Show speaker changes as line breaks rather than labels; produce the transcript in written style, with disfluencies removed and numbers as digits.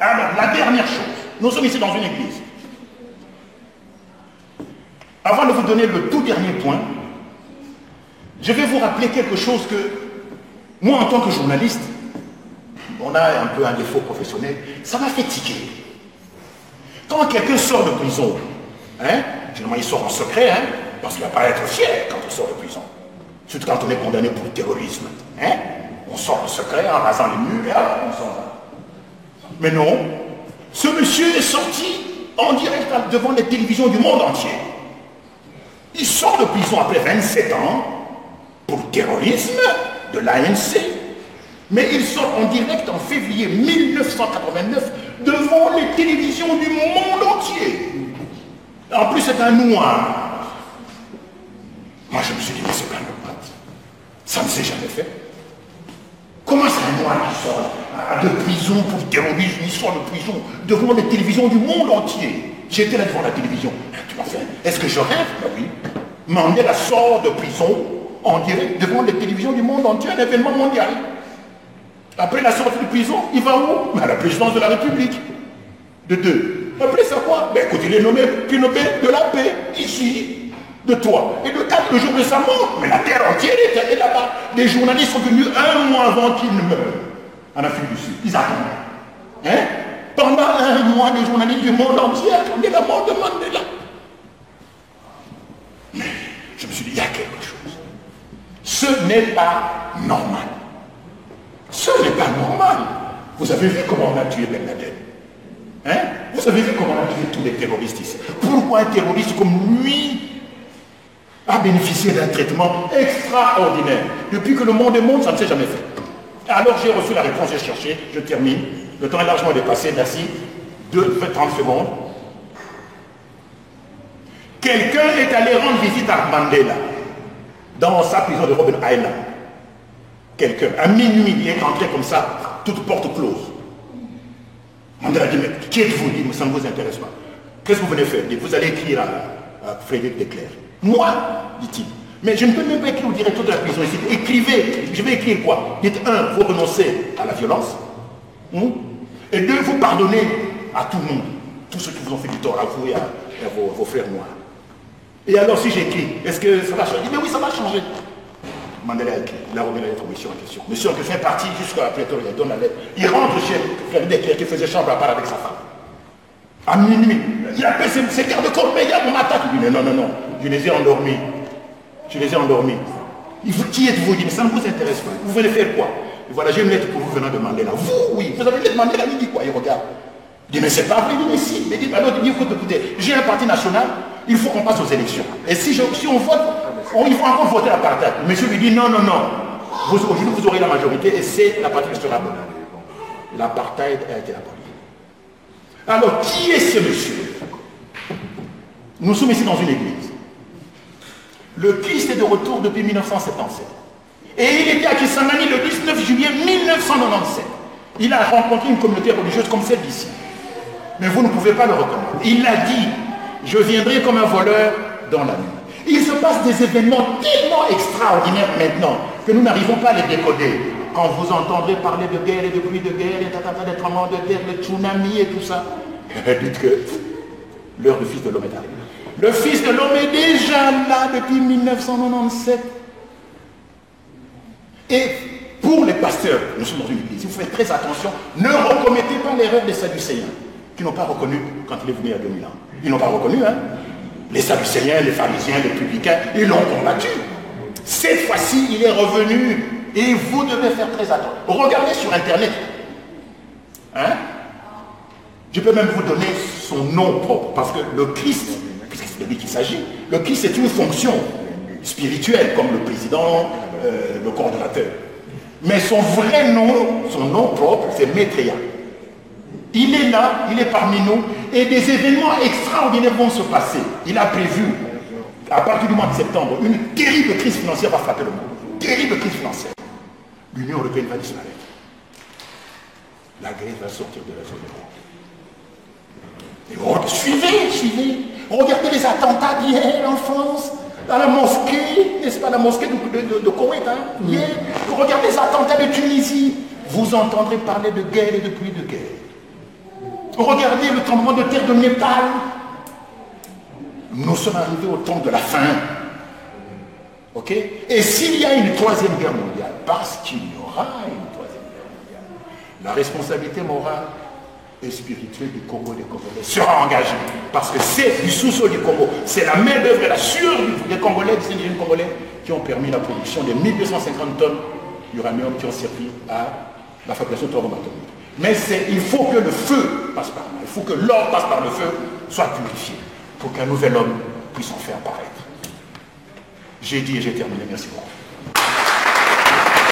Alors, la dernière chose, nous sommes ici dans une église. Avant de vous donner le tout dernier point, je vais vous rappeler quelque chose que, moi en tant que journaliste, on a un peu un défaut professionnel, ça m'a fait tiquer. Quand quelqu'un sort de prison, généralement il sort en secret, parce qu'il ne va pas être fier quand il sort de prison. Surtout quand on est condamné pour le terrorisme. On sort en secret en rasant les murs et alors on s'en va. Mais non, ce monsieur est sorti en direct devant les télévisions du monde entier. Il sort de prison après 27 ans pour le terrorisme de l'ANC. Mais il sort en direct en février 1989 devant les télévisions du monde entier. En plus, c'est un noir. Moi, je me suis dit, mais c'est pas normal. Ça ne s'est jamais fait. Comment c'est un noir qui sort de prison pour le terrorisme, il sort de prison devant les télévisions du monde entier? J'étais là devant la télévision. Tu m'as fait, est-ce que je rêve? Ben oui. Mandela sort de prison en direct devant les télévisions du monde entier, un événement mondial. Après la sortie de prison, il va où? À la présidence de la République. De deux. Après ça quoi? Ben écoute, il est nommé prix Nobel de la paix, ici, de toi. Et de 4 le jour de sa mort, mais la terre entière était là-bas. Les journalistes sont venus 1 mois avant qu'il ne meure. En Afrique du Sud. Ils attendent. Pendant 1 mois, les journalistes du monde entier attendaient la mort de Mandela. Mais je me suis dit, il y a quelque chose. Ce n'est pas normal. Ce n'est pas normal. Vous avez vu comment on a tué Ben Laden? Vous avez vu comment on a tué tous les terroristes ici? Pourquoi un terroriste comme lui a bénéficié d'un traitement extraordinaire? Depuis que le monde est monde, ça ne s'est jamais fait. Alors j'ai reçu la réponse, j'ai cherché, je termine. Le temps est largement dépassé, merci. 30 secondes. Quelqu'un est allé rendre visite à Mandela dans sa prison de Robben Island. Quelqu'un, à minuit, il est entré comme ça, toute porte close. Mandela dit, mais qui êtes-vous? Il dit, mais ça ne vous intéresse pas. Qu'est-ce que vous venez faire? Il dit, vous allez écrire à Frédéric Leclerc. Moi, dit-il, mais je ne peux même pas écrire au directeur de la prison ici. Écrivez, je vais écrire quoi? Dites 1, vous renoncez à la violence. Et 2, vous pardonnez à tout le monde, tous ceux qui vous ont fait du tort, à vous et à vos frères noirs. Et alors si j'écris, est-ce que ça va changer? Il dit, mais oui, ça va changer. Mandela a écrit, il a remis la lettre au monsieur en question. Monsieur en question est parti jusqu'à Pretoria, il donne la lettre. Il rentre chez Frédéric Leclerc qui faisait chambre à part avec sa femme. À minuit, il appelle ses gardes-corps, mais il y a mon attaque. Il dit, non, non, non, je les ai endormis. Je les ai endormis. Il dit, qui êtes-vous? Il dit, mais ça ne vous intéresse pas. Vous venez faire quoi? Et voilà, j'ai une lettre pour vous venant de Mandela. Vous, oui, vous avez une lettre de Mandela, il dit quoi? Il regarde. Il dit, mais c'est pas vrai, il dit, mais si. Mais il dit, alors, il dit, écoutez, j'ai un parti national, il faut qu'on passe aux élections. Et si on vote, il faut encore voter l'apartheid. Le monsieur lui dit, non, non, non. Aujourd'hui, vous aurez la majorité et c'est la partie qui sera bonne. L'apartheid a été aboli. Alors, qui est ce monsieur? Nous sommes ici dans une église. Le Christ est de retour depuis 1977. Et il était à Kisangani le 19 juillet 1997. Il a rencontré une communauté religieuse comme celle d'ici. Mais vous ne pouvez pas le reconnaître. Il a dit, je viendrai comme un voleur dans la nuit. Il se passe des événements tellement extraordinaires maintenant que nous n'arrivons pas à les décoder. Quand vous entendrez parler de guerre et de bruit de guerre, et des tremblements de terre, le tsunami et tout ça, dites que l'heure du Fils de l'homme est arrivée. Le Fils de l'homme est déjà là depuis 1997. Et pour les pasteurs, nous sommes dans une église, vous faites très attention, ne recommettez pas l'erreur des Sadducéens, qui n'ont pas reconnu quand il est venu il y a 2000 ans. Ils n'ont pas reconnu, hein. Les Sadducéens, les pharisiens, les publicains, ils l'ont combattu. Cette fois-ci, il est revenu et vous devez faire très attention. Regardez sur Internet. Hein? Je peux même vous donner son nom propre, parce que le Christ, puisque c'est de lui qu'il s'agit, le Christ est une fonction spirituelle, comme le président, le coordonnateur. Mais son vrai nom, son nom propre, c'est Maitreya. Il est là, il est parmi nous, et des événements extraordinaires vont se passer. Il a prévu, à partir du mois de septembre, une terrible crise financière va frapper le monde. Terrible crise financière. L'Union européenne va disparaître. La Grèce va sortir de la zone euro. Suivez. Regardez les attentats d'hier en France, dans la mosquée, n'est-ce pas, la mosquée de Koweït, hein, hier. Regardez les attentats de Tunisie. Vous entendrez parler de guerre et de pluie de guerre. Regardez le tremblement de terre de Népal. Nous sommes arrivés au temps de la fin. Ok? Et s'il y a une troisième guerre mondiale, parce qu'il y aura une troisième guerre mondiale, la responsabilité morale et spirituelle du Congo des Congolais sera engagée. Parce que c'est du sous-sol du Congo. C'est la main-d'œuvre et la sueur des Congolais, des indigènes congolais, qui ont permis la production de 1250 tonnes d'uranium qui ont servi à la fabrication de bombes atomiques. Mais il faut que le feu passe par là. Il faut que l'or passe par le feu, soit purifié, pour qu'un nouvel homme puisse en faire apparaître. J'ai dit et j'ai terminé. Merci beaucoup.